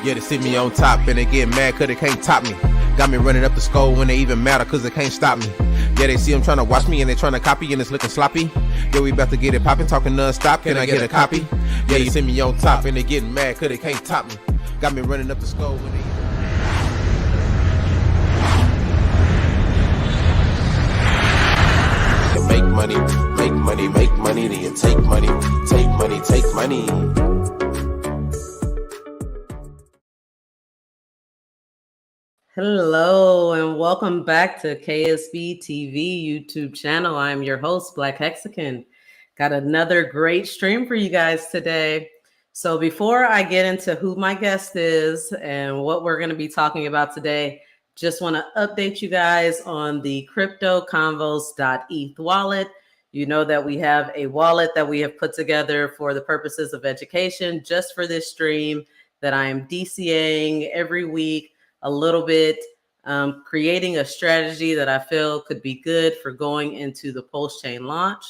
Yeah, they see me on top and they get mad cause they can't top me. Got me running up the score when they even matter cause they can't stop me. Yeah, they see them trying to watch me and they trying to copy and it's looking sloppy. Yeah, we about to get it popping, talking non-stop. Can I get a copy? Yeah, they see me on top and they getting mad cause they can't top me. Got me running up the score when they... Make money, make money, make money, then you take money, take money, take money. Hello and welcome back to KSB TV YouTube channel. I'm your host, BlaKc HEXican. Got another great stream for you guys today. So before I get into who my guest is and what we're going to be talking about today, just want to update you guys on the cryptoconvos.eth wallet. You know that we have a wallet that we have put together for the purposes of education just for this stream that I am DCAing every week a little bit, creating a strategy that I feel could be good for going into the post-chain launch.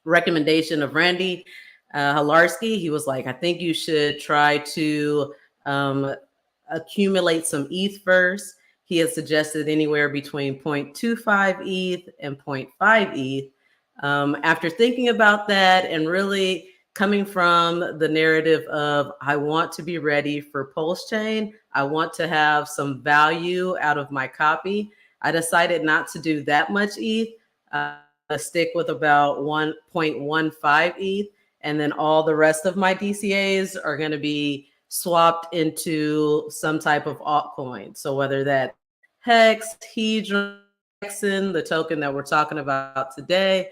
Recommendation of Randy Halarski. He was like, I think you should try to accumulate some ETH first. He has suggested anywhere between 0.25 ETH and 0.5 ETH. After thinking about that and really coming from the narrative of I want to be ready for post-chain, I want to have some value out of my copy, I decided not to do that much ETH. Stick with about 1.15 ETH, and then all the rest of my DCAs are going to be swapped into some type of altcoin. So whether that HEX, Hedron, TEXAN, the token that we're talking about today,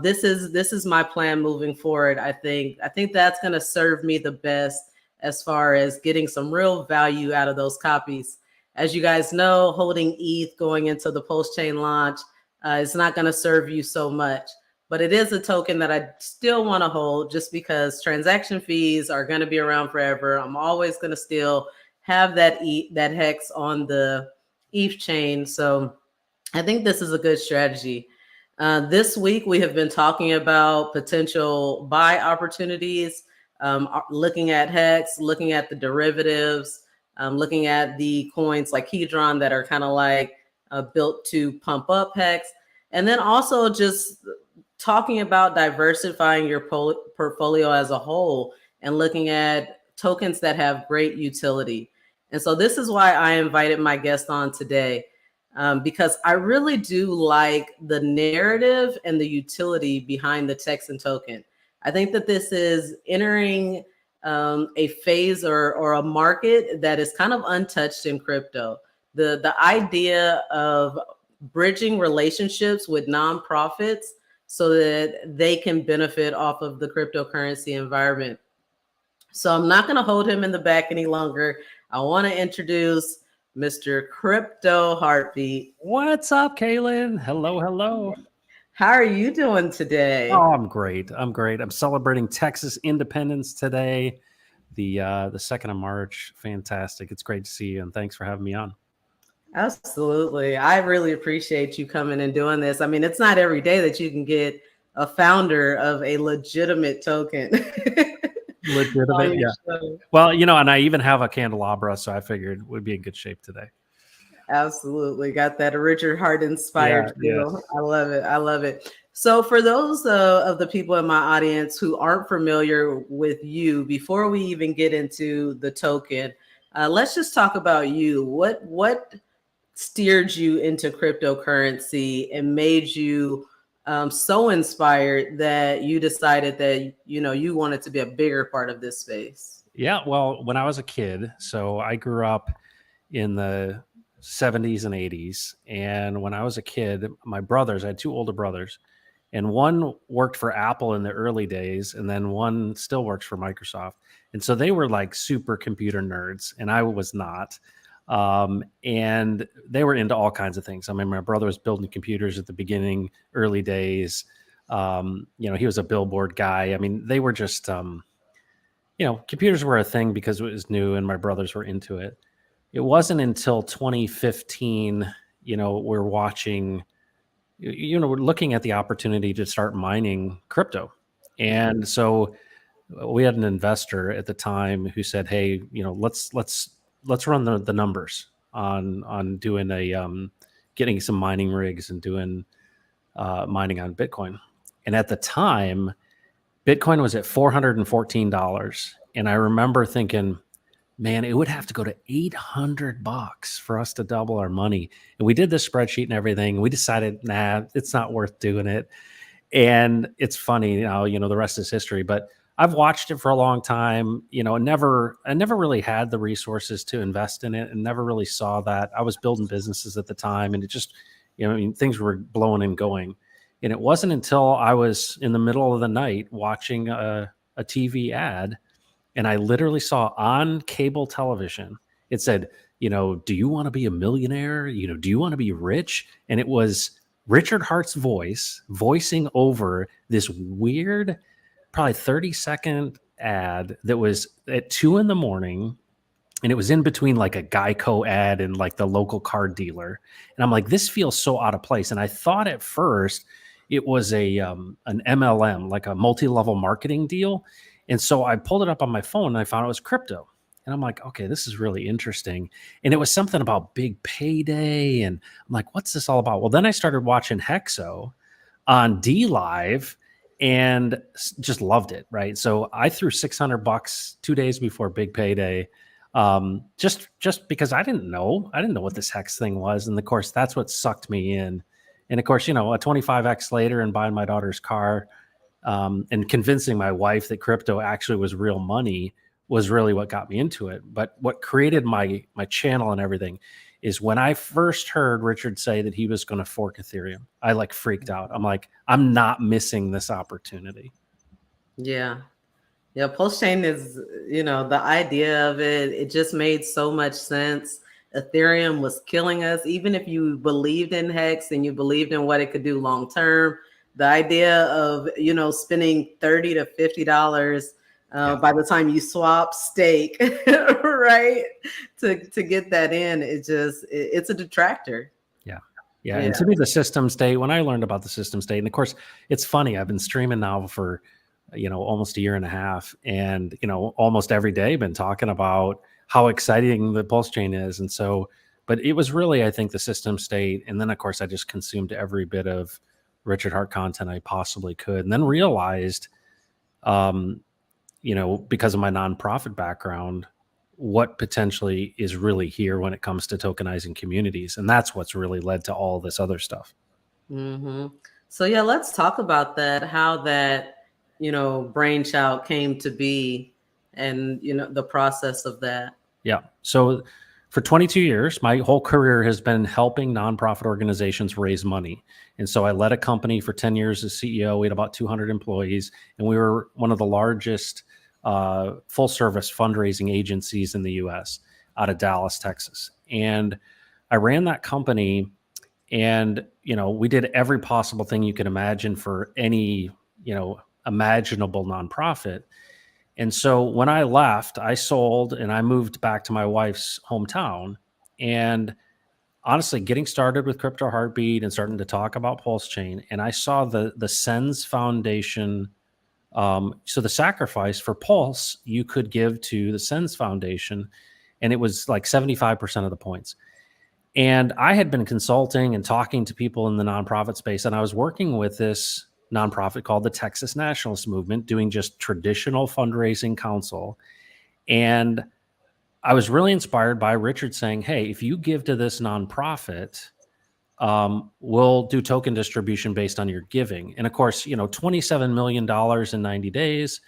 this is my plan moving forward. I think that's going to serve me the best as far as getting some real value out of those copies. As you guys know, holding ETH going into the post-chain launch is not going to serve you so much, but it is a token that I still want to hold just because transaction fees are going to be around forever. I'm always going to still have that HEX on the ETH chain. So I think this is a good strategy. This week, we have been talking about potential buy opportunities, looking at HEX, looking at the derivatives, looking at the coins like Hedron that are kind of like built to pump up HEX, and then also just talking about diversifying your portfolio as a whole and looking at tokens that have great utility. And so this is why I invited my guest on today. Because I really do like the narrative and the utility behind the TEXAN token. I think that this is entering a phase or a market that is kind of untouched in crypto. The idea of bridging relationships with nonprofits so that they can benefit off of the cryptocurrency environment. So I'm not going to hold him in the back any longer. I want to introduce Mr. CryptoHeartbeat. What's up, Kaylin? Hello, hello. How are you doing today? Oh, I'm great. I'm great. I'm celebrating Texas independence today, the 2nd of March. Fantastic. It's great to see you, and thanks for having me on. Absolutely. I really appreciate you coming and doing this. I mean, it's not every day that you can get a founder of a legitimate token. Legitimate, yeah. Well, you know, and I even have a candelabra, so I figured we'd be in good shape today. Absolutely. Got that Richard Hart inspired feel. Yes. I love it. I love it. So for those of the people in my audience who aren't familiar with you, before we even get into the token, let's just talk about you. What steered you into cryptocurrency and made you so inspired that you decided that, you know, you wanted to be a bigger part of this space? Yeah, well, when I was a kid, so I grew up in the 70s and 80s. And when I was a kid, my brothers, I had 2 older brothers, and one worked for Apple in the early days, and then one still works for Microsoft. And so they were like super computer nerds, and I was not. And they were into all kinds of things. I mean, my brother was building computers at the beginning, early days. You know, he was a billboard guy. I mean, they were just, you know, computers were a thing because it was new and my brothers were into it. It wasn't until 2015, you know, we're watching, you know, we're looking at the opportunity to start mining crypto. And so we had an investor at the time who said, "Hey, let's run the numbers on doing getting some mining rigs and doing mining on Bitcoin." And at the time, Bitcoin was at $414, and I remember thinking, man, it would have to go to $800 for us to double our money. And we did this spreadsheet and everything. We decided, nah, it's not worth doing it. And it's funny, the rest is history. But I've watched it for a long time. I never really had the resources to invest in it, and never really saw that. I was building businesses at the time, and it just, things were blowing and going. And it wasn't until I was in the middle of the night watching a TV ad, and I literally saw on cable television, it said, do you want to be a millionaire? Do you want to be rich? And it was Richard Hart's voice voicing over this weird, probably 30-second ad that was at 2 a.m. And it was in between like a Geico ad and like the local car dealer. And I'm like, this feels so out of place. And I thought at first it was an MLM, like a multi-level marketing deal. And so I pulled it up on my phone and I found it was crypto. And I'm like, okay, this is really interesting. And it was something about big payday. And I'm like, what's this all about? Well, then I started watching Hexo on D Live and just loved it. Right. So I threw $600 2 days before big payday. Just because I didn't know what this Hex thing was. And of course, that's what sucked me in. And of course, a 25x later and buying my daughter's car, and convincing my wife that crypto actually was real money was really what got me into it. But what created my channel and everything is when I first heard Richard say that he was going to fork Ethereum, I like freaked out. I'm like, I'm not missing this opportunity. Yeah. Yeah. Pulse chain is, the idea of it just made so much sense. Ethereum was killing us. Even if you believed in Hex and you believed in what it could do long term, the idea of, spending $30 to $50 by the time you swap stake, right, to get that in, it's a detractor. Yeah. And to me, the system state, when I learned about the system state, and of course, it's funny, I've been streaming now for, almost a year and a half, and, almost every day been talking about how exciting the Pulse chain is. And so, but it was really, I think, the system state. And then, of course, I just consumed every bit of Richard Hart content I possibly could, and then realized, because of my nonprofit background, what potentially is really here when it comes to tokenizing communities. And that's what's really led to all this other stuff. Mm-hmm. So yeah, let's talk about that, how that, brainchild came to be, and, the process of that. Yeah. So for 22 years, my whole career has been helping nonprofit organizations raise money. And so I led a company for 10 years as CEO. We had about 200 employees, and we were one of the largest full service fundraising agencies in the US out of Dallas, Texas. And I ran that company, and, we did every possible thing you can imagine for any, imaginable nonprofit. And so when I left, I sold and I moved back to my wife's hometown. And honestly, getting started with CryptoHeartbeat and starting to talk about Pulse Chain, and I saw the Sens Foundation. So the sacrifice for Pulse, you could give to the Sens Foundation, and it was like 75% of the points. And I had been consulting and talking to people in the nonprofit space, and I was working with this nonprofit called the Texas Nationalist Movement, doing just traditional fundraising counsel. And I was really inspired by Richard saying, hey, if you give to this nonprofit, we'll do token distribution based on your giving. And of course, $27 million in 90 days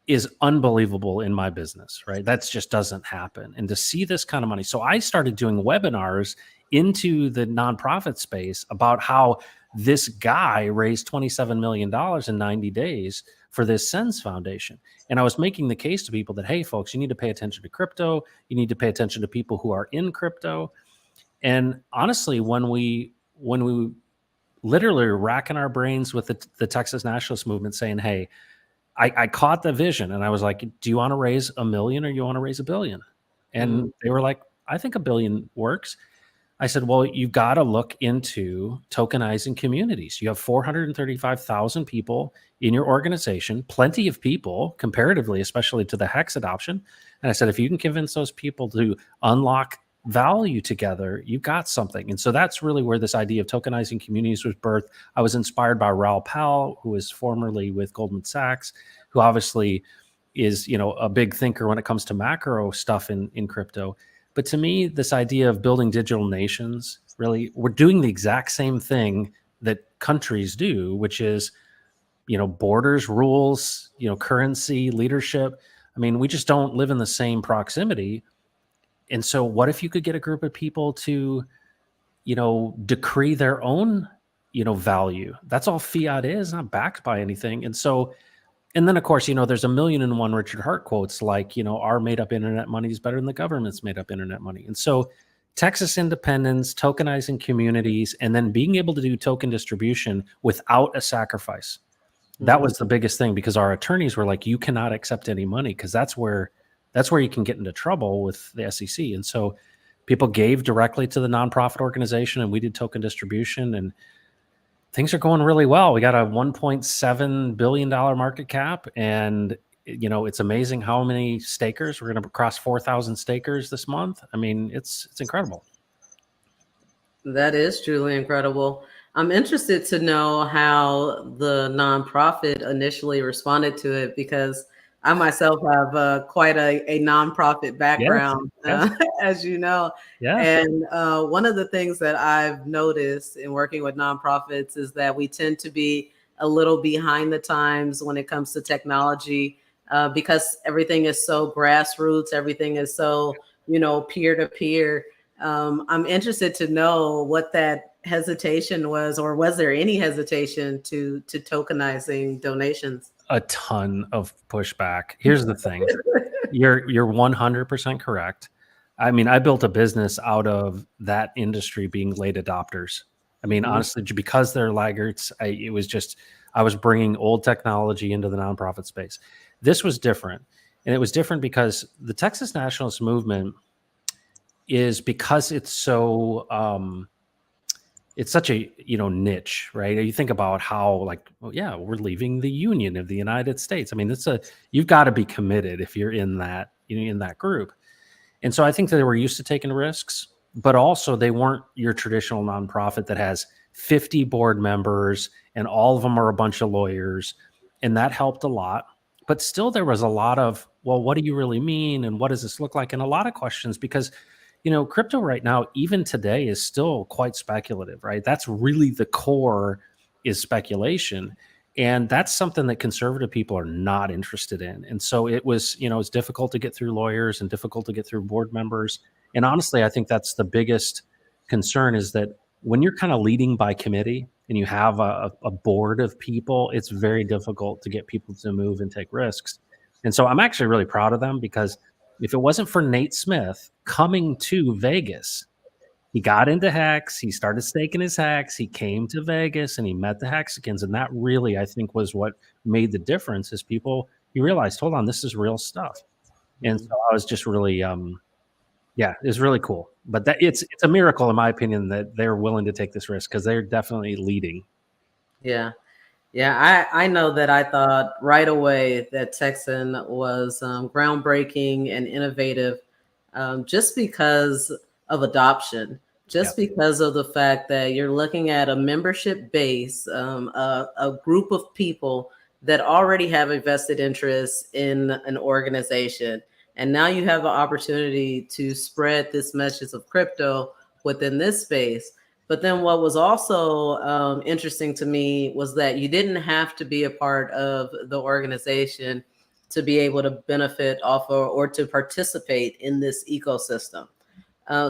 is unbelievable in my business, right? That just doesn't happen. And to see this kind of money. So I started doing webinars into the nonprofit space about how this guy raised $27 million in 90 days for this Sens Foundation. And I was making the case to people that, hey, folks, you need to pay attention to crypto. You need to pay attention to people who are in crypto. And honestly, when we literally were racking our brains with the Texas Nationalist Movement saying, hey, I caught the vision, and I was like, do you want to raise $1 million or you want to raise $1 billion? And they were like, I think $1 billion works. I said, well, you've got to look into tokenizing communities. You have 435,000 people in your organization, plenty of people comparatively, especially to the HEX adoption. And I said, if you can convince those people to unlock value together, you've got something. And so that's really where this idea of tokenizing communities was birthed. I was inspired by Raoul Pal, who was formerly with Goldman Sachs, who obviously is, a big thinker when it comes to macro stuff in crypto. But to me, this idea of building digital nations, really, we're doing the exact same thing that countries do, which is, borders, rules, currency, leadership. I mean, we just don't live in the same proximity. And so what if you could get a group of people to, decree their own, value? That's all fiat is, not backed by anything. And then, of course, there's a million and one Richard Hart quotes like, our made up internet money is better than the government's made up internet money. And so Texas independence, tokenizing communities, and then being able to do token distribution without a sacrifice. That was the biggest thing, because our attorneys were like, you cannot accept any money, because that's where you can get into trouble with the SEC. And so people gave directly to the nonprofit organization, and we did token distribution, and things are going really well. We got a $1.7 billion market cap, and it's amazing how many stakers. We're going to cross 4,000 stakers this month. I mean, it's incredible. That is truly incredible. I'm interested to know how the nonprofit initially responded to it, because I myself have quite a nonprofit background, Yes. as you know. Yeah. And one of the things that I've noticed in working with nonprofits is that we tend to be a little behind the times when it comes to technology, because everything is so grassroots, everything is so, peer-to-peer. I'm interested to know what that hesitation was, or was there any hesitation to tokenizing donations? A ton of pushback. Here's the thing. You're 100% correct. I mean, I built a business out of that industry being late adopters. I mean, honestly, because they're laggards, I was bringing old technology into the nonprofit space. This was different. And it was different because the Texas nationalist movement is, because it's so, it's such a, niche, right? You think about how we're leaving the Union of the United States. I mean, you've got to be committed if you're in that, in that group. And so I think that they were used to taking risks, but also they weren't your traditional nonprofit that has 50 board members and all of them are a bunch of lawyers. And that helped a lot. But still there was a lot of, well, what do you really mean? And what does this look like? And a lot of questions, because crypto right now, even today, is still quite speculative, right? That's really the core, is speculation. And that's something that conservative people are not interested in. And so it was, it's difficult to get through lawyers and difficult to get through board members. And honestly, I think that's the biggest concern, is that when you're kind of leading by committee and you have a board of people, it's very difficult to get people to move and take risks. And so I'm actually really proud of them, because if it wasn't for Nate Smith coming to Vegas, he got into HEX, he started staking his HEX, he came to Vegas and he met the Hexicans. And that really, I think, was what made the difference, is he realized, hold on, this is real stuff. And so I was just really, it was really cool. But that it's a miracle, in my opinion, that they're willing to take this risk, because they're definitely leading. Yeah. Yeah, I know that I thought right away that TEXAN was groundbreaking and innovative, just because of adoption, because of the fact that you're looking at a membership base, a group of people that already have a vested interest in an organization. And now you have an opportunity to spread this message of crypto within this space. But then what was also interesting to me was that you didn't have to be a part of the organization to be able to benefit off or to participate in this ecosystem.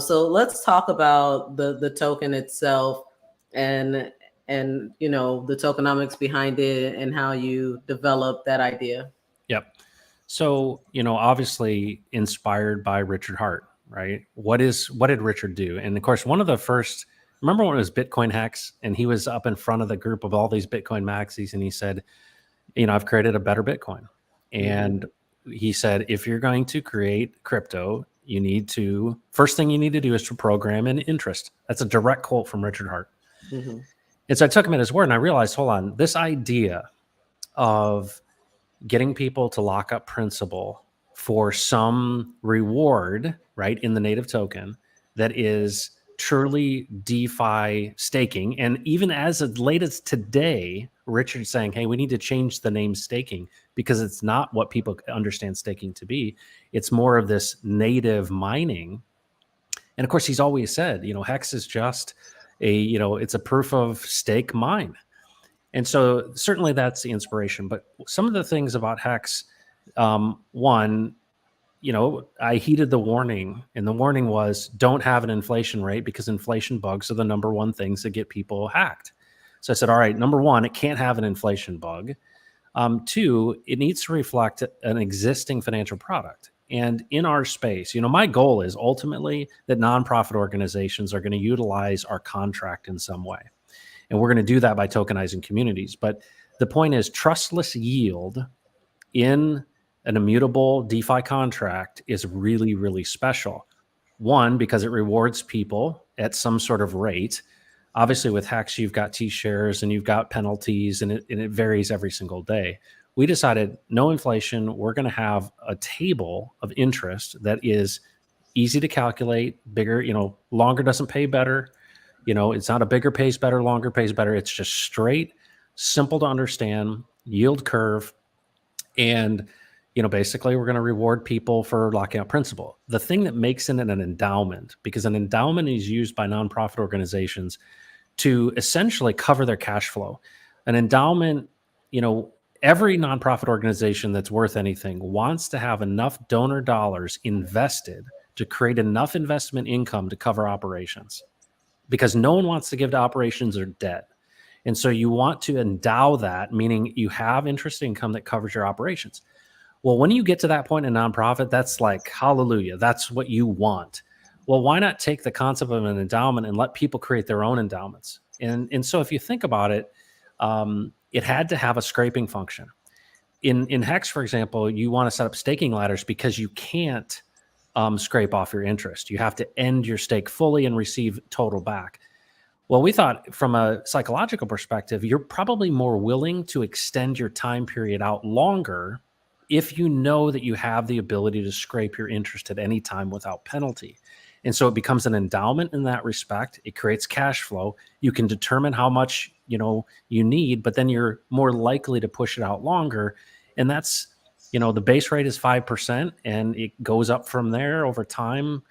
So let's talk about the token itself and the tokenomics behind it and how you developed that idea. Yep. So, obviously inspired by Richard Hart, right? What did Richard do? And of course, one of the first, remember when it was Bitcoin HEX and he was up in front of the group of all these Bitcoin maxis and he said, I've created a better Bitcoin. And he said, if you're going to create crypto, first thing you need to do is to program in interest. That's a direct quote from Richard Hart. Mm-hmm. And so I took him at his word, and I realized, hold on, this idea of getting people to lock up principal for some reward, right, in the native token that is truly DeFi staking. And even as late as today, Richard's saying, hey, we need to change the name staking because it's not what people understand staking to be. It's more of this native mining. And of course, he's always said, Hex is just it's a proof of stake mine. And so certainly that's the inspiration. But some of the things about Hex, one, I heeded the warning, and the warning was don't have an inflation rate because inflation bugs are the number one things that get people hacked. So I said, all right, number one, it can't have an inflation bug. Two, it needs to reflect an existing financial product. And in our space, my goal is ultimately that nonprofit organizations are going to utilize our contract in some way. And we're going to do that by tokenizing communities. But the point is trustless yield in an immutable DeFi contract is really, really special. One, because it rewards people at some sort of rate. Obviously, with Hex, you've got T-shares and you've got penalties, and it varies every single day. We decided no inflation. We're going to have a table of interest that is easy to calculate, bigger, longer doesn't pay better. It's not a bigger pays better, longer pays better. It's just straight, simple to understand, yield curve. And, basically we're going to reward people for locking out principal. The thing that makes it an endowment, because an endowment is used by nonprofit organizations to essentially cover their cash flow. An endowment, every nonprofit organization that's worth anything wants to have enough donor dollars invested to create enough investment income to cover operations. Because no one wants to give to operations or debt. And so you want to endow that, meaning you have interest income that covers your operations. Well, when you get to that point in a nonprofit, that's like, hallelujah, that's what you want. Well, why not take the concept of an endowment and let people create their own endowments? And so if you think about it, it had to have a scraping function. In Hex, for example, you want to set up staking ladders because you can't scrape off your interest. You have to end your stake fully and receive total back. Well, we thought from a psychological perspective, you're probably more willing to extend your time period out longer if you know that you have the ability to scrape your interest at any time without penalty. And so it becomes an endowment in that respect. It creates cash flow. You can determine how much you need, but then you're more likely to push it out longer. And that's the base rate is 5%, and it goes up from there over time,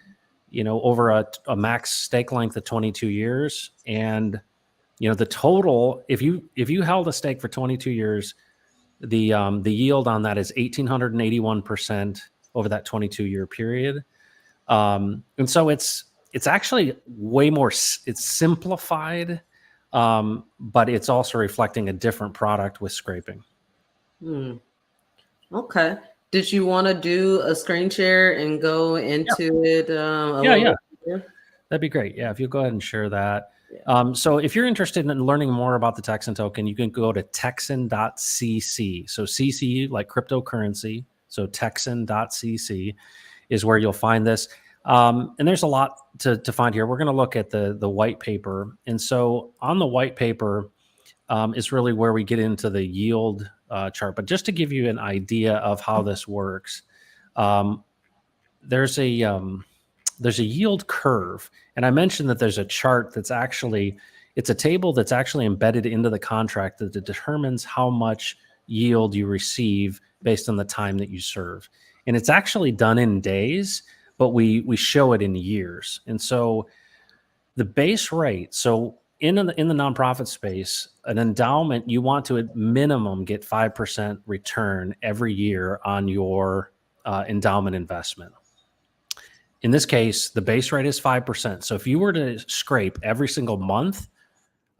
over a max stake length of 22 years. And, the total, if you held a stake for 22 years, the yield on that is 1,881% over that 22-year period. And so it's actually way more, it's simplified, but it's also reflecting a different product with scraping. Okay. Did you want to do a screen share and go into it? Yeah. That'd be great. Yeah, if you go ahead and share that. Yeah. So if you're interested in learning more about the TEXAN token, you can go to texan.cc. So CC like cryptocurrency. So texan.cc is where you'll find this. And there's a lot to find here. We're going to look at the white paper. And so on the white paper is really where we get into the yield chart. But just to give you an idea of how this works, there's a yield curve. And I mentioned that there's a chart that's actually, it's a table that's actually embedded into the contract that determines how much yield you receive based on the time that you serve. And it's actually done in days, but we show it in years. And so the base rate, so in the nonprofit space, an endowment, you want to at minimum get 5% return every year on your endowment investment. In this case, the base rate is 5%. So if you were to scrape every single month,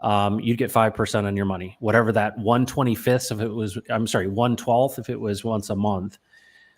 you'd get 5% on your money, whatever that 1/25th if it was, 1/12th if it was once a month.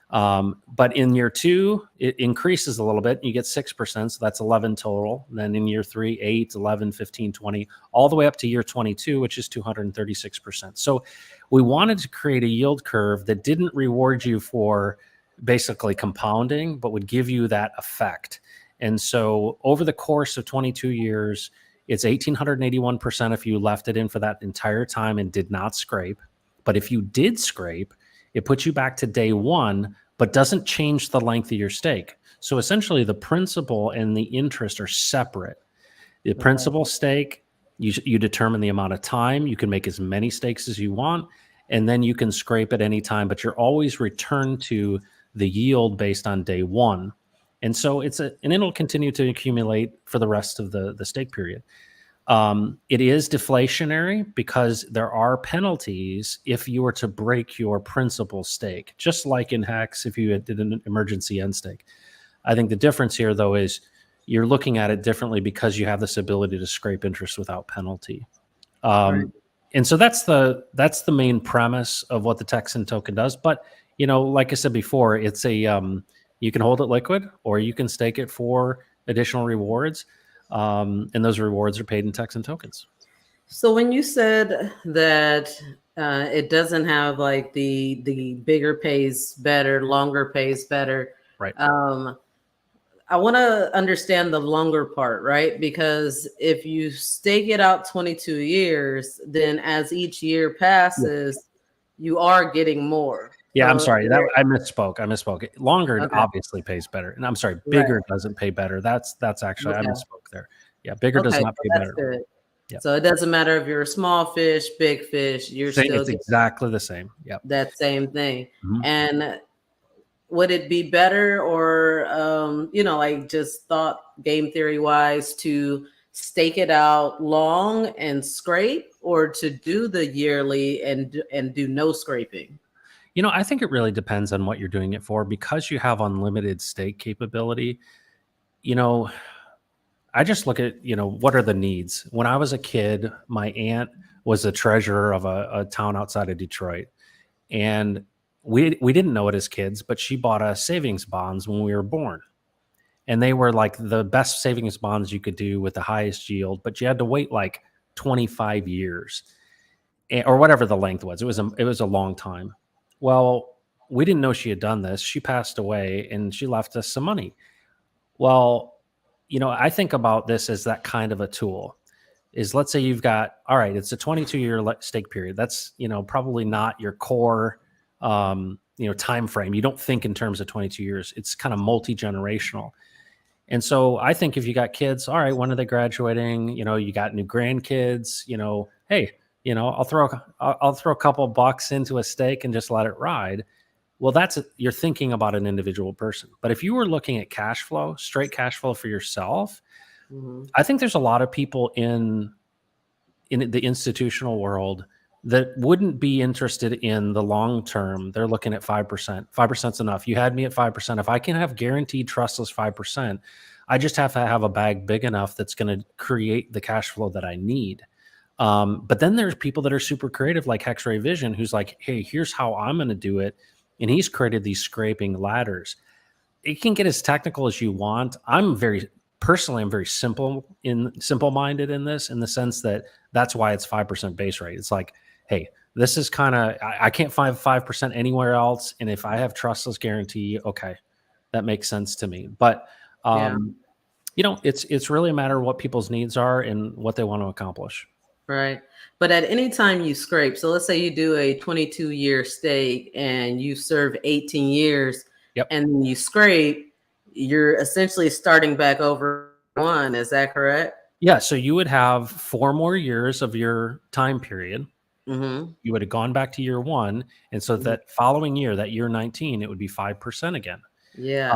But in year 2, it increases a little bit. You get 6%, so that's 11 total. And then in year 3, 8, 11, 15, 20, all the way up to year 22, which is 236%. So we wanted to create a yield curve that didn't reward you for basically compounding, but would give you that effect. And so over the course of 22 years, it's 1,881% if you left it in for that entire time and did not scrape. But if you did scrape, it puts you back to day one, but doesn't change the length of your stake. So essentially the principal and the interest are separate. The principal stake, you determine the amount of time. You can make as many stakes as you want, and then you can scrape at any time, but you're always returned to the yield based on day one. And so and it'll continue to accumulate for the rest of the stake period. It is deflationary because there are penalties if you were to break your principal stake, just like in HEX if you did an emergency end stake. I think the difference here, though, is you're looking at it differently because you have this ability to scrape interest without penalty. Right. And so that's the main premise of what the TEXAN token does. But, like I said before, it's you can hold it liquid or you can stake it for additional rewards. And those rewards are paid in TEXAN tokens. So when you said that it doesn't have like the bigger pays better, longer pays better, right? I want to understand the longer part, right? Because if you stake it out 22 years, then as each year passes, you are getting more. Yeah, I'm sorry. I misspoke. Longer obviously pays better. And I'm sorry, bigger doesn't pay better. That's actually, I misspoke there. Yeah, bigger does not pay better. Good. Yep. So it doesn't matter if you're a small fish, big fish, you're still it's exactly the same. Yeah. That same thing. Mm-hmm. And would it be better or, like just thought game theory wise to stake it out long and scrape, or to do the yearly and do no scraping? I think it really depends on what you're doing it for. Because you have unlimited stake capability, I just look at, what are the needs? When I was a kid, my aunt was the treasurer of a town outside of Detroit. And we didn't know it as kids, but she bought us savings bonds when we were born. And they were like the best savings bonds you could do with the highest yield, but you had to wait like 25 years or whatever the length was. It was a long time. Well, we didn't know she had done this. She passed away and she left us some money. Well, I think about this as that kind of a tool. Is let's say you've got, all right, it's a 22-year stake period. That's, probably not your core time frame. You don't think in terms of 22 years. It's kind of multi-generational. And so I think if you got kids, all right, when are they graduating? You got new grandkids, hey, I'll throw a couple bucks into a stake and just let it ride. Well, you're thinking about an individual person. But if you were looking at cash flow, straight cash flow for yourself, mm-hmm. I think there's a lot of people in the institutional world that wouldn't be interested in the long term. They're looking at 5%. 5% is enough. You had me at 5%. If I can have guaranteed trustless 5%, I just have to have a bag big enough that's going to create the cash flow that I need. But then there's people that are super creative, like X-Ray Vision, who's like, hey, here's how I'm going to do it. And he's created these scraping ladders. It can get as technical as you want. I'm very simple-minded in this, in the sense that that's why it's 5% base rate. It's like, hey, this is kind of, I can't find 5% anywhere else. And if I have trustless guarantee, okay, that makes sense to me. But, it's really a matter of what people's needs are and what they want to accomplish. Right. But at any time you scrape, so let's say you do a 22-year stake and you serve 18 years and you scrape, you're essentially starting back over one. Is that correct? Yeah. So you would have 4 more years of your time period. Mm-hmm. You would have gone back to year 1. And so that following year, that year 19, it would be 5% again. Yes.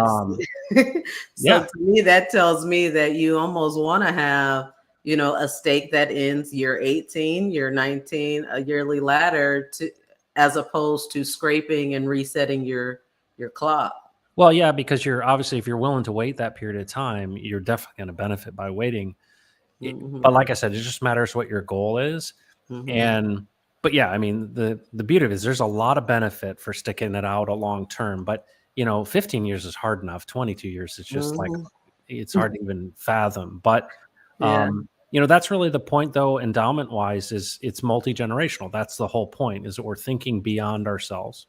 To me, that tells me that you almost want to have, a stake that ends year 18, year 19, a yearly ladder, as opposed to scraping and resetting your clock. Well, yeah, because if you're willing to wait that period of time, you're definitely going to benefit by waiting. Mm-hmm. But like I said, it just matters what your goal is. Mm-hmm. But yeah, I mean, the beauty of it is there's a lot of benefit for sticking it out a long term. But 15 years is hard enough. 22 years is just like, it's hard to even fathom. But that's really the point, though. Endowment wise, is it's multi-generational. That's the whole point, is that we're thinking beyond ourselves.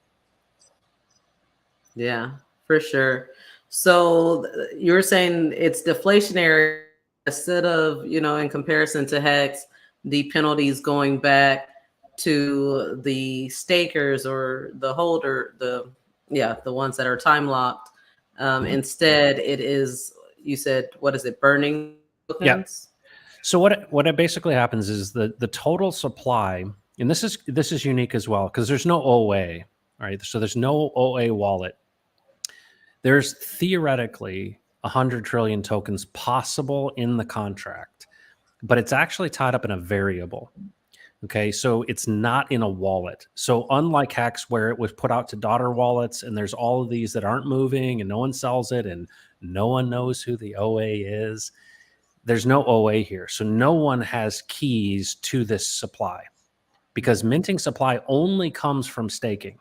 Yeah, for sure. So you're saying it's deflationary instead of, in comparison to Hex, the penalties going back to the stakers or the holder, the ones that are time locked. Instead, it is, you said, what is it, burning Yeah. tokens? So what it basically happens is the total supply, and this is unique as well because there's no OA, right? So there's no OA wallet. There's theoretically 100 trillion tokens possible in the contract, but it's actually tied up in a variable. Okay, so it's not in a wallet. So unlike Hex, where it was put out to daughter wallets, and there's all of these that aren't moving, and no one sells it, and no one knows who the OA is. There's no OA here, so no one has keys to this supply because minting supply only comes from staking.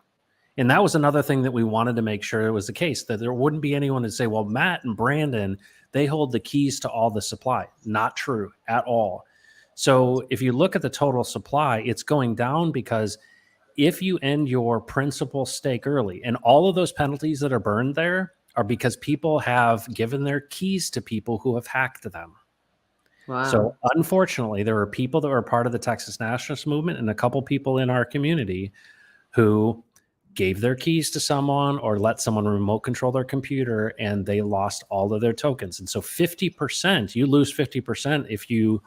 And that was another thing that we wanted to make sure it was the case, that there wouldn't be anyone to say, well, Matt and Brandon, they hold the keys to all the supply. Not true at all. So if you look at the total supply, it's going down because if you end your principal stake early, and all of those penalties that are burned there are because people have given their keys to people who have hacked them. Wow. So unfortunately, there were people that were part of the Texas nationalist movement and a couple people in our community who gave their keys to someone or let someone remote control their computer, and they lost all of their tokens. And so 50%, you lose 50% if you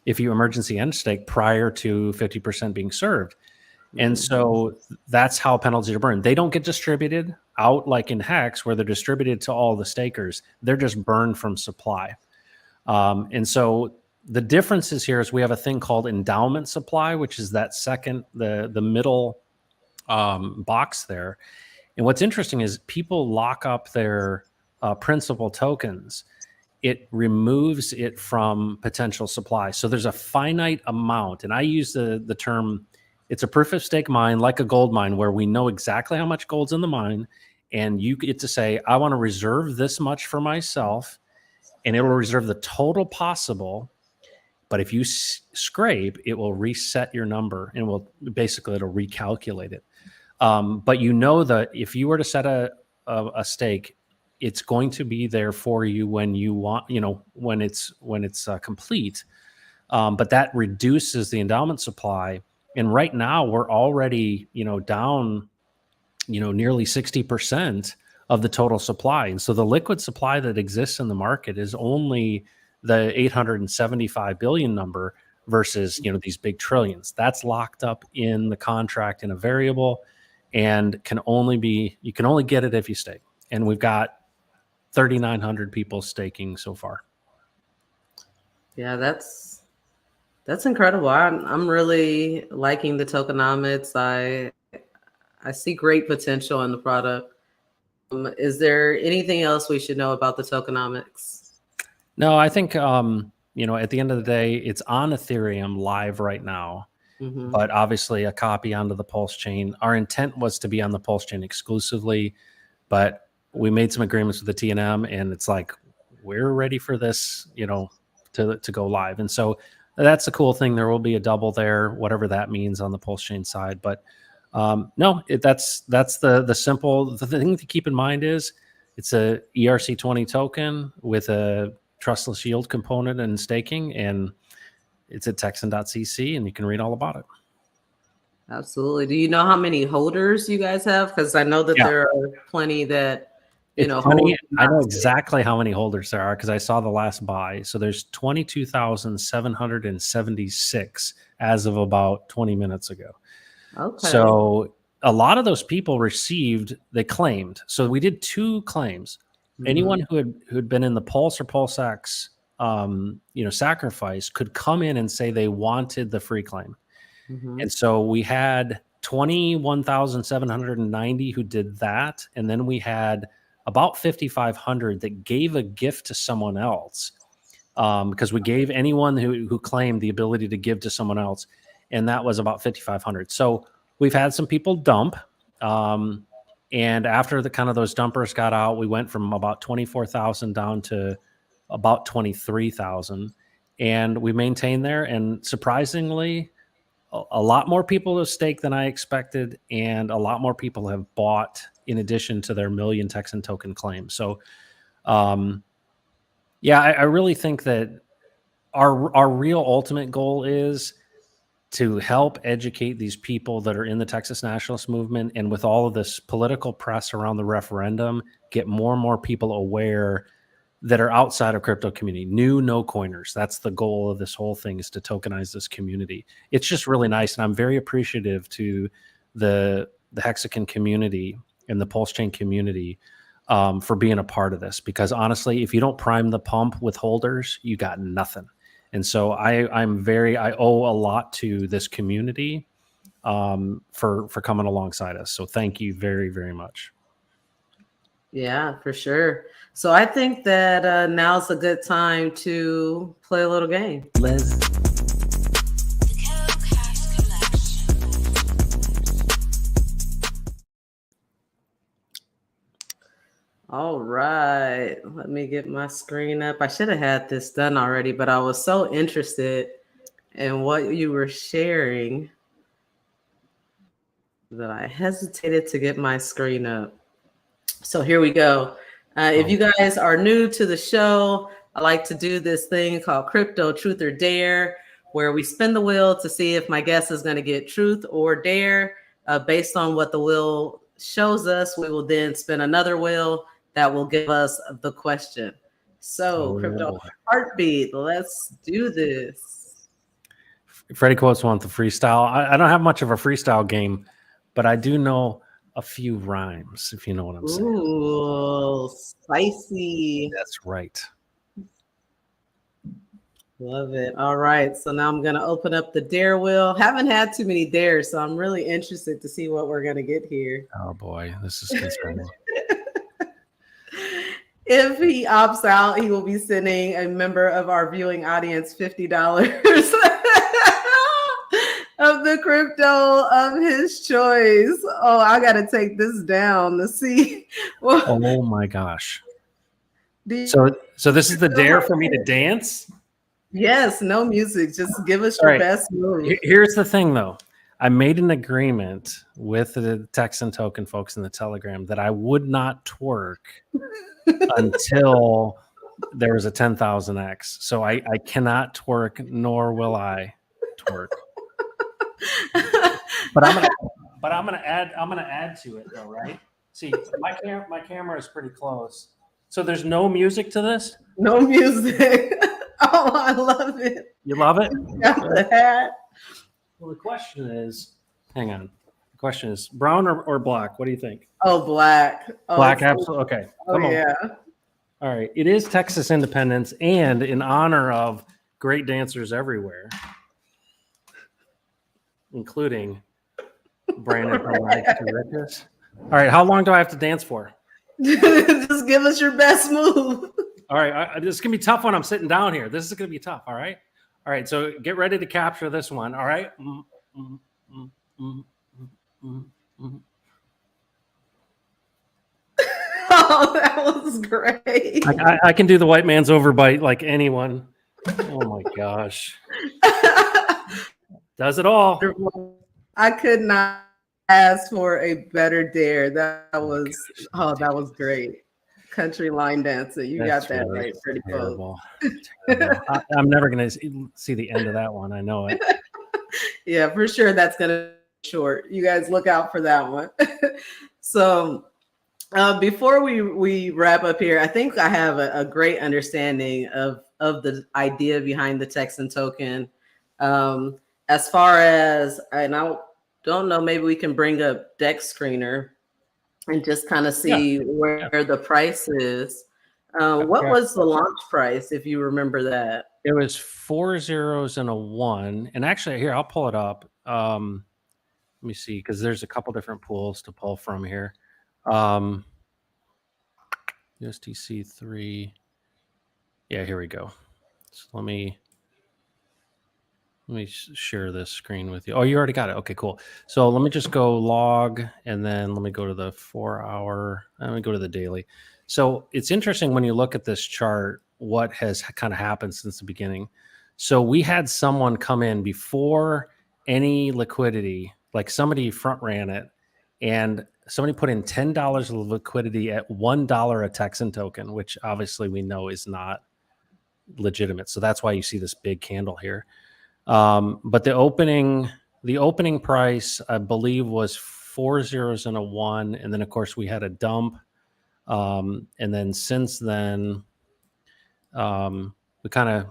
emergency end stake prior to 50% being served. And so that's how penalties are burned. They don't get distributed out like in Hex, where they're distributed to all the stakers. They're just burned from supply. And so the differences here is we have a thing called endowment supply, which is that second, the middle box there. And what's interesting is people lock up their principal tokens. It removes it from potential supply. So there's a finite amount. And I use the term, it's a proof of stake mine, like a gold mine, where we know exactly how much gold's in the mine. And you get to say, I want to reserve this much for myself. And it will reserve the total possible. But if you scrape, it will reset your number, and it'll recalculate it. But you know that if you were to set a stake, it's going to be there for you when you want, when it's complete. But that reduces the endowment supply. And right now we're already, down, nearly 60% of the total supply. And so the liquid supply that exists in the market is only the 875 billion number versus, these big trillions. That's locked up in the contract in a variable, and you can only get it if you stake. And we've got 3,900 people staking so far. Yeah, that's incredible. I'm really liking the tokenomics. I see great potential in the product. Is there anything else we should know about the tokenomics? No, I think at the end of the day, it's on Ethereum live right now. But obviously a copy onto the Pulse chain. Our intent was to be on the Pulse chain exclusively, but we made some agreements with the TNM, and it's like, we're ready for this, to go live. And so that's a cool thing. There will be a double there, whatever that means on the Pulse chain side. But that's the thing to keep in mind is it's a ERC20 token with a trustless yield component and staking, and it's at texan.cc, and you can read all about it. Absolutely. Do you know how many holders you guys have? Because I know that there are plenty that, hold. I know exactly how many holders there are because I saw the last buy. So there's 22,776 as of about 20 minutes ago. Okay. So a lot of those people they claimed. So we did 2 claims. Anyone who had been in the Pulse or PulseX sacrifice could come in and say they wanted the free claim. And so we had 21,790 who did that. And then we had about 5,500 that gave a gift to someone else, because we gave anyone who claimed the ability to give to someone else. And that was about 5,500. So we've had some people dump. And after those dumpers got out, we went from about 24,000 down to about 23,000, and we maintained there. And surprisingly, a lot more people have staked than I expected, and a lot more people have bought in addition to their million TEXAN token claim. So, yeah, I really think that our real ultimate goal is to help educate these people that are in the Texas nationalist movement, and with all of this political press around the referendum, get more and more people aware that are outside of crypto community, new no coiners. That's the goal of this whole thing, is to tokenize this community. It's just really nice. And I'm very appreciative to the Hexican community and the Pulse Chain community for being a part of this, because honestly, if you don't prime the pump with holders, you got nothing. And so I owe a lot to this community for coming alongside us. So thank you very, very much. Yeah, for sure. So I think that now's a good time to play a little game. Let's. All right, let me get my screen up. I should have had this done already, but I was so interested in what you were sharing that I hesitated to get my screen up. So here we go. If you guys are new to the show, I like to do this thing called Crypto Truth or Dare, where we spin the wheel to see if my guest is going to get truth or dare. Based on what the wheel shows us, we will then spin another wheel that will give us the question. So, Crypto Heartbeat, let's do this. Freddie Quotes wants the freestyle. I don't have much of a freestyle game, but I do know a few rhymes, if you know what I'm saying. Ooh, spicy. That's right. Love it. All right. So now I'm going to open up the dare wheel. Haven't had too many dares, so I'm really interested to see what we're going to get here. Oh, boy. This is concerning. If he opts out, he will be sending a member of our viewing audience $50 of the crypto of his choice. Oh, I got to take this down to see. Oh, my gosh. So this is the dare for me to dance? Yes, no music. Just give us your best move. Here's the thing, though. I made an agreement with the TEXAN Token folks in the Telegram that I would not twerk until there was a 10,000x. So I cannot twerk, nor will I twerk. But I'm gonna add to it though, right? See, my camera is pretty close. So there's no music to this? No music. Oh, I love it. You love it? Got the hat. Well, the question is, hang on. The question is brown or black? What do you think? Oh, black. Oh, black, absolutely. Okay. Come on. Yeah. All right. It is Texas Independence, and in honor of great dancers everywhere, including Brandon from Rags to Riches. All right. How long do I have to dance for? Just give us your best move. All right. This is going to be tough when I'm sitting down here. This is going to be tough. All right. All right. So get ready to capture this one. All right. Oh, that was great. I can do the white man's overbite like anyone. Oh, my gosh. Does it all. I could not ask for a better dare. That was great. Country line dancer. You got that really right pretty close. I'm never going to see the end of that one. I know it. Yeah, for sure. That's going to be short. You guys look out for that one. So before we wrap up here, I think I have a great understanding of the idea behind the TEXAN token. As far as, and I don't know, maybe we can bring up Dex Screener and just kind of see where the price is. What was the launch price, if you remember that? It was 4 zeros and a 1. And actually, here, I'll pull it up. Let me see, because there's a couple different pools to pull from here. USDC 3. Yeah, here we go. So let me share this screen with you. Oh, you already got it. Okay, cool. So let me just go log, and then let me go to the 4 hour. Let me go to the daily. So it's interesting when you look at this chart, what has kind of happened since the beginning. So we had someone come in before any liquidity. Like somebody front ran it, and somebody put in $10 of liquidity at $1 a TEXAN token, which obviously we know is not legitimate. So that's why you see this big candle here. But the opening price, I believe, was 4 zeros and a 1, and then of course we had a dump, and then since then, we kind of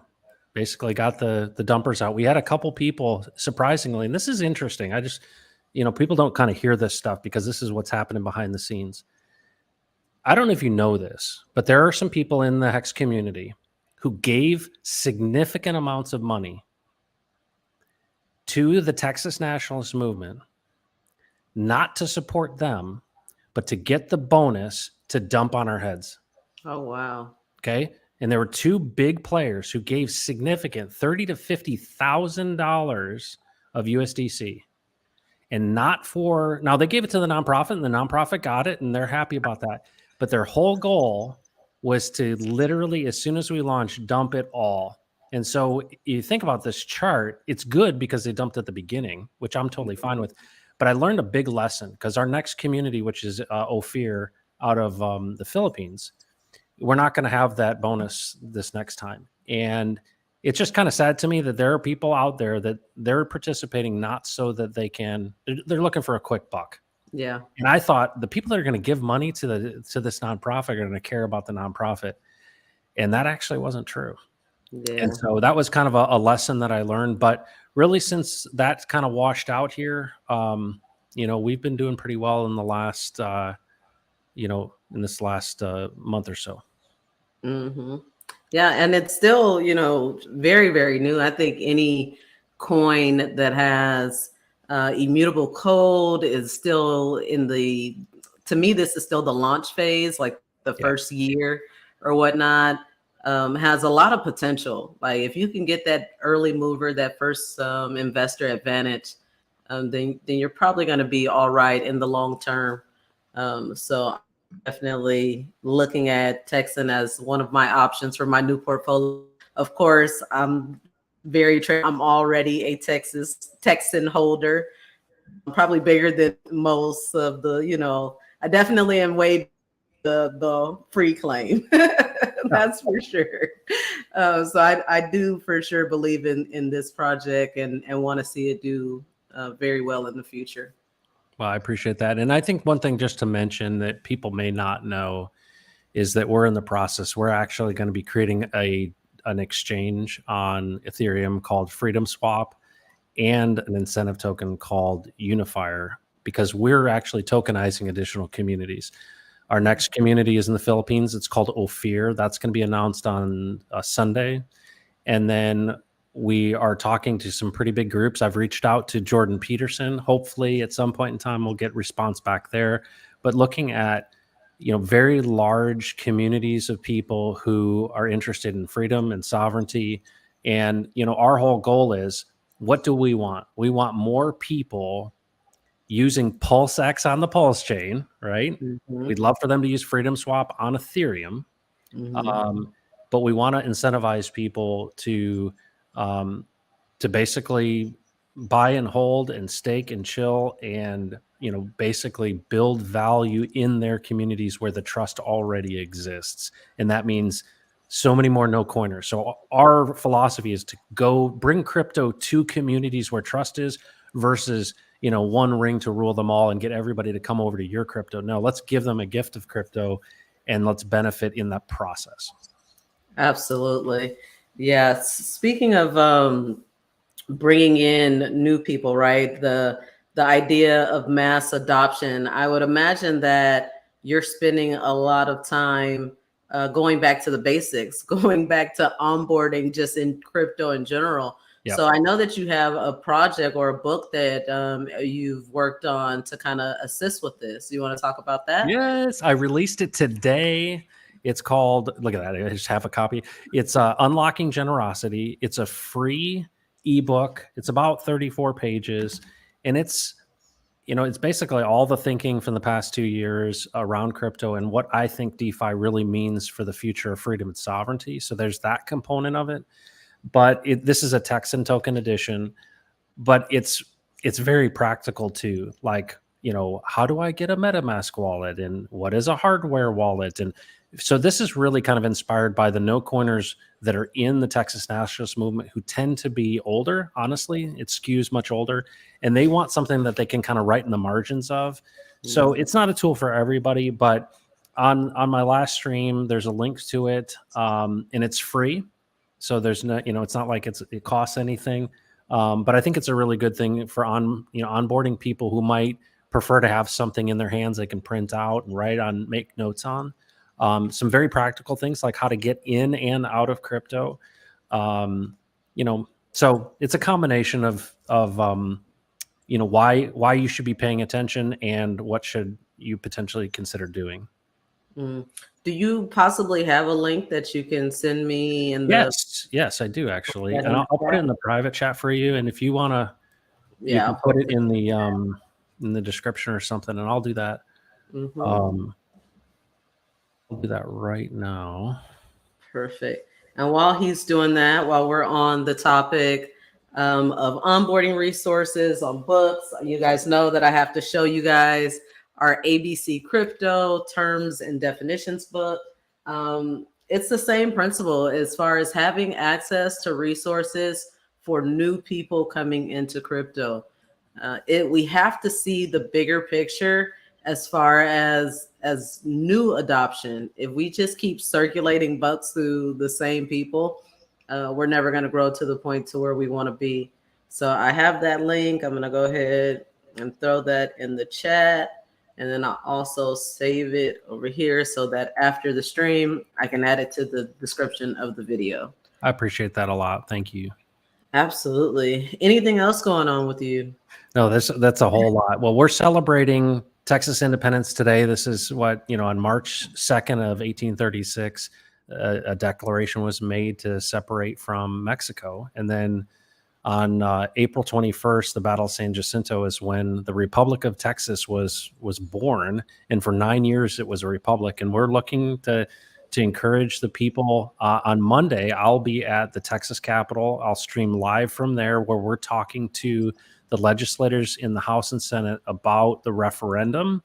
basically got the dumpers out. We had a couple people, surprisingly, and this is interesting. I just, people don't kind of hear this stuff because this is what's happening behind the scenes. I don't know if you know this, but there are some people in the Hex community who gave significant amounts of money to the Texas nationalist movement, not to support them, but to get the bonus to dump on our heads. Oh, wow. Okay. And there were two big players who gave significant $30,000 to $50,000 of USDC, and not for, now they gave it to the nonprofit, and the nonprofit got it, and they're happy about that. But their whole goal was to literally, as soon as we launched, dump it all. And so you think about this chart, it's good because they dumped at the beginning, which I'm totally fine with. But I learned a big lesson, because our next community, which is Ophir out of the Philippines, we're not going to have that bonus this next time. And it's just kind of sad to me that there are people out there that they're participating not so that they're looking for a quick buck. Yeah. And I thought the people that are going to give money to this nonprofit are going to care about the nonprofit. And that actually wasn't true. Yeah. And so that was kind of a lesson that I learned. But really, since that's kind of washed out here, we've been doing pretty well in the last, in this last month or so. Mm-hmm. Yeah. And it's still, very, very new. I think any coin that has immutable code is still to me, this is still the launch phase, like the first year or whatnot. Has a lot of potential. Like if you can get that early mover, that first investor advantage, then you're probably going to be all right in the long term. So definitely looking at TEXAN as one of my options for my new portfolio. Of course, I'm already a TEXAN holder. I'm probably bigger than most of the, I definitely am way the free claim. That's for sure. So I do for sure believe in this project and want to see it do very well in the future. Well, I appreciate that. And I think one thing just to mention that people may not know is that we're in the process. We're actually going to be creating an exchange on Ethereum called Freedom Swap, and an incentive token called Unifier, because we're actually tokenizing additional communities. Our next community is in the Philippines. It's called Ophir. That's going to be announced on Sunday. And then we are talking to some pretty big groups. I've reached out to Jordan Peterson. Hopefully at some point in time, we'll get response back there. But looking at, very large communities of people who are interested in freedom and sovereignty. And, our whole goal is, what do we want? We want more people using PulseX on the Pulse chain, right? Mm-hmm. We'd love for them to use Freedom Swap on Ethereum. Mm-hmm. But we want to incentivize people to basically buy and hold and stake and chill and, basically build value in their communities where the trust already exists. And that means so many more no coiners. So our philosophy is to go bring crypto to communities where trust is versus, one ring to rule them all and get everybody to come over to your crypto. No, let's give them a gift of crypto and let's benefit in that process. Absolutely. Yeah. Speaking of bringing in new people, right? The idea of mass adoption, I would imagine that you're spending a lot of time going back to the basics, going back to onboarding just in crypto in general. Yep. So I know that you have a project or a book that you've worked on to kind of assist with this. You want to talk about that? Yes, I released it today. It's called, look at that, I just have a copy. It's Unlocking Generosity. It's a free ebook. It's about 34 pages. And it's, it's basically all the thinking from the past 2 years around crypto and what I think DeFi really means for the future of freedom and sovereignty. So there's that component of it. But this is a TEXAN token edition. but it's very practical too. Like, how do I get a MetaMask wallet, and what is a hardware wallet? And so this is really kind of inspired by the no coiners that are in the Texas nationalist movement, who tend to be older. Honestly, it skews much older, and they want something that they can kind of write in the margins of. So it's not a tool for everybody, but on my last stream, there's a link to it, and it's free. So there's no, it's not like it costs anything. But I think it's a really good thing for onboarding people who might prefer to have something in their hands they can print out and write on, make notes on. Some very practical things like how to get in and out of crypto. So it's a combination of why you should be paying attention and what should you potentially consider doing. Do you possibly have a link that you can send me? Yes, I do actually, and I'll put it in the private chat for you. And if you want to, you can put it in the description or something, and I'll do that. I'll do that right now. Perfect. And while he's doing that, while we're on the topic of onboarding resources on books, you guys know that I have to show you guys our ABC Crypto Terms and Definitions book. It's the same principle as far as having access to resources for new people coming into crypto. We have to see the bigger picture as far as new adoption. If we just keep circulating bucks through the same people, we're never going to grow to the point to where we want to be. So I have that link. I'm going to go ahead and throw that in the chat. And then I'll also save it over here so that after the stream, I can add it to the description of the video. I appreciate that a lot. Thank you. Absolutely. Anything else going on with you? No, that's a whole lot. Well, we're celebrating Texas independence today. This is what, on March 2nd of 1836, a declaration was made to separate from Mexico. And then on April 21st, the Battle of San Jacinto is when the Republic of Texas was born. And for 9 years, it was a republic. And we're looking to encourage the people. On Monday, I'll be at the Texas Capitol. I'll stream live from there, where we're talking to the legislators in the House and Senate about the referendum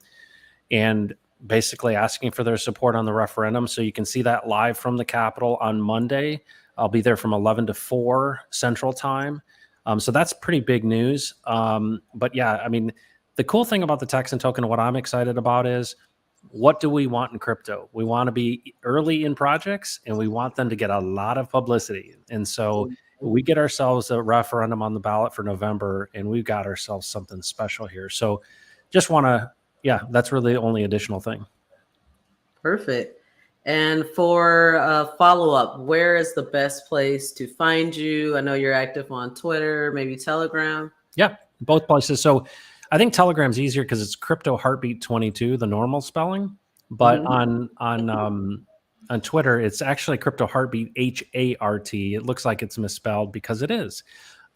and basically asking for their support on the referendum. So you can see that live from the Capitol on Monday. I'll be there from 11 to 4 Central Time. So that's pretty big news. But yeah, I mean, the cool thing about the TEXAN token, what I'm excited about is, what do we want in crypto? We want to be early in projects, and we want them to get a lot of publicity. And so we get ourselves a referendum on the ballot for November, and we've got ourselves something special here. So just want to, that's really the only additional thing. Perfect. And for follow-up, where is the best place to find you? I know you're active on Twitter, maybe Telegram. Yeah, both places. So I think Telegram's easier because it's CryptoHeartbeat 22, the normal spelling. But on Twitter, it's actually CryptoHeartbeat HART. It looks like it's misspelled because it is.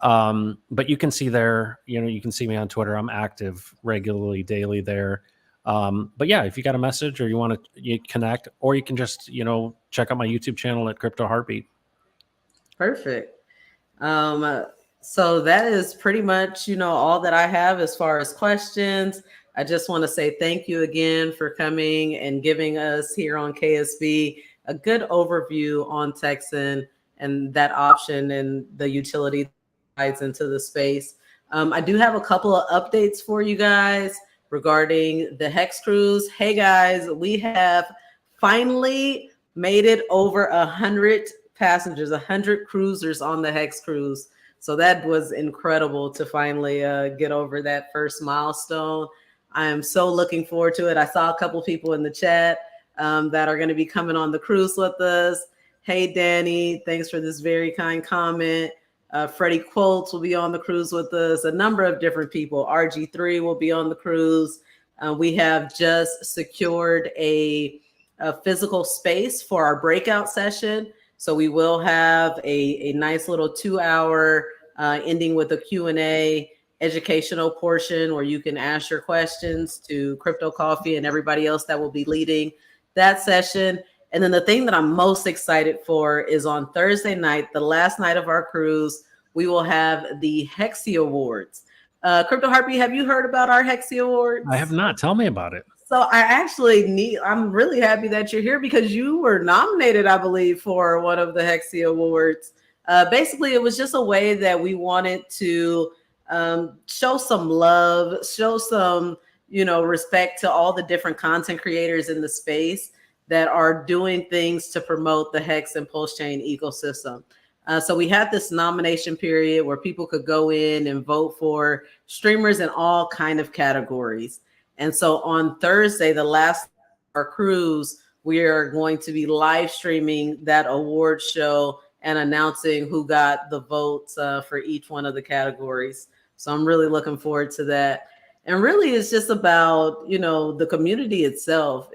But you can see there, you can see me on Twitter. I'm active regularly, daily there. But yeah, if you got a message or you want to connect, or you can just, check out my YouTube channel at CryptoHeartbeat. Perfect. So that is pretty much, all that I have as far as questions. I just want to say thank you again for coming and giving us here on KSB a good overview on TEXAN and that option and the utility that into the space. I do have a couple of updates for you guys regarding the HEX cruise. Hey guys, we have finally made it over 100 passengers, 100 cruisers on the HEX cruise. So that was incredible to finally get over that first milestone. I am so looking forward to it. I saw a couple people in the chat that are going to be coming on the cruise with us. Hey, Danny, thanks for this very kind comment. Freddie Quotes will be on the cruise with us. A number of different people. RG3 will be on the cruise. We have just secured a physical space for our breakout session. So we will have a nice little 2-hour ending with a Q&A educational portion where you can ask your questions to Crypto Coffee and everybody else that will be leading that session. And then the thing that I'm most excited for is on Thursday night, the last night of our cruise, we will have the Hexi Awards. CryptoHeartbeat, have you heard about our Hexi Awards? I have not. Tell me about it. So I'm really happy that you're here because you were nominated, I believe, for one of the Hexi Awards. Basically, it was just a way that we wanted to show some love, show some, respect to all the different content creators in the space that are doing things to promote the Hex and Pulse Chain ecosystem. So we had this nomination period where people could go in and vote for streamers in all kind of categories. And so on Thursday, the last of our cruise, we are going to be live streaming that award show and announcing who got the votes for each one of the categories. So I'm really looking forward to that. And really, it's just about, the community itself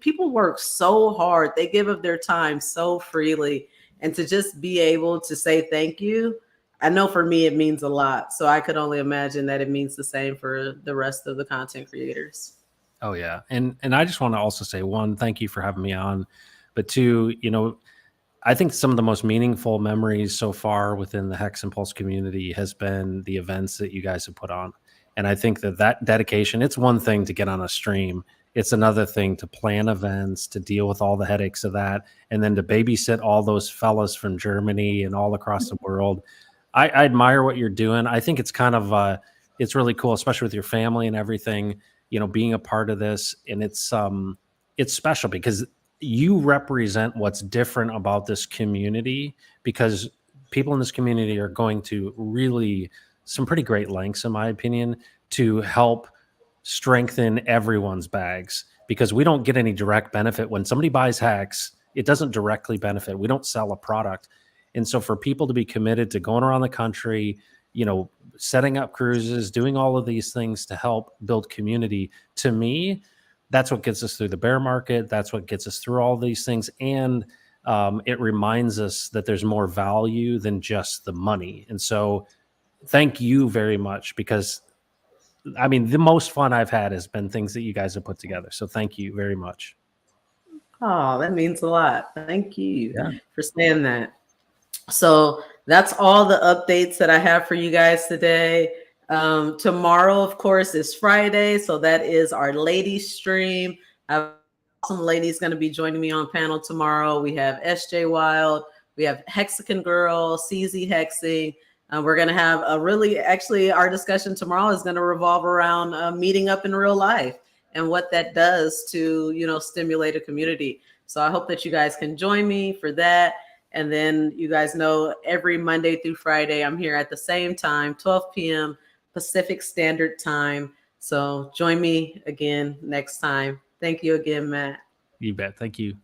people work so hard. They give up their time so freely. And to just be able to say thank you, I know for me, it means a lot. So I could only imagine that it means the same for the rest of the content creators. Oh yeah. And I just want to also say, one, thank you for having me on. But two, I think some of the most meaningful memories so far within the Hex and Pulse community has been the events that you guys have put on. And I think that dedication, it's one thing to get on a stream. It's another thing to plan events, to deal with all the headaches of that, and then to babysit all those fellas from Germany and all across the world. I admire what you're doing. I think it's kind of, it's really cool, especially with your family and everything, being a part of this. And it's special because you represent what's different about this community, because people in this community are going to really some pretty great lengths, in my opinion, to help strengthen everyone's bags, because we don't get any direct benefit when somebody buys Hex. It doesn't directly benefit. We don't sell a product. And so for people to be committed to going around the country, setting up cruises, doing all of these things to help build community, to me, that's what gets us through the bear market. That's what gets us through all these things. And it reminds us that there's more value than just the money. And so thank you very much, because the most fun I've had has been things that you guys have put together. So thank you very much. Oh, that means a lot. Thank you for saying that. So that's all the updates that I have for you guys today. Tomorrow, of course, is Friday. So that is our ladies stream. I have some ladies going to be joining me on panel tomorrow. We have SJ Wild. We have Hexican Girl, CZ Hexing. We're going to have our discussion tomorrow is going to revolve around meeting up in real life and what that does to, stimulate a community. So I hope that you guys can join me for that. And then you guys know every Monday through Friday, I'm here at the same time, 12 p.m. Pacific Standard Time. So join me again next time. Thank you again, Matt. You bet. Thank you.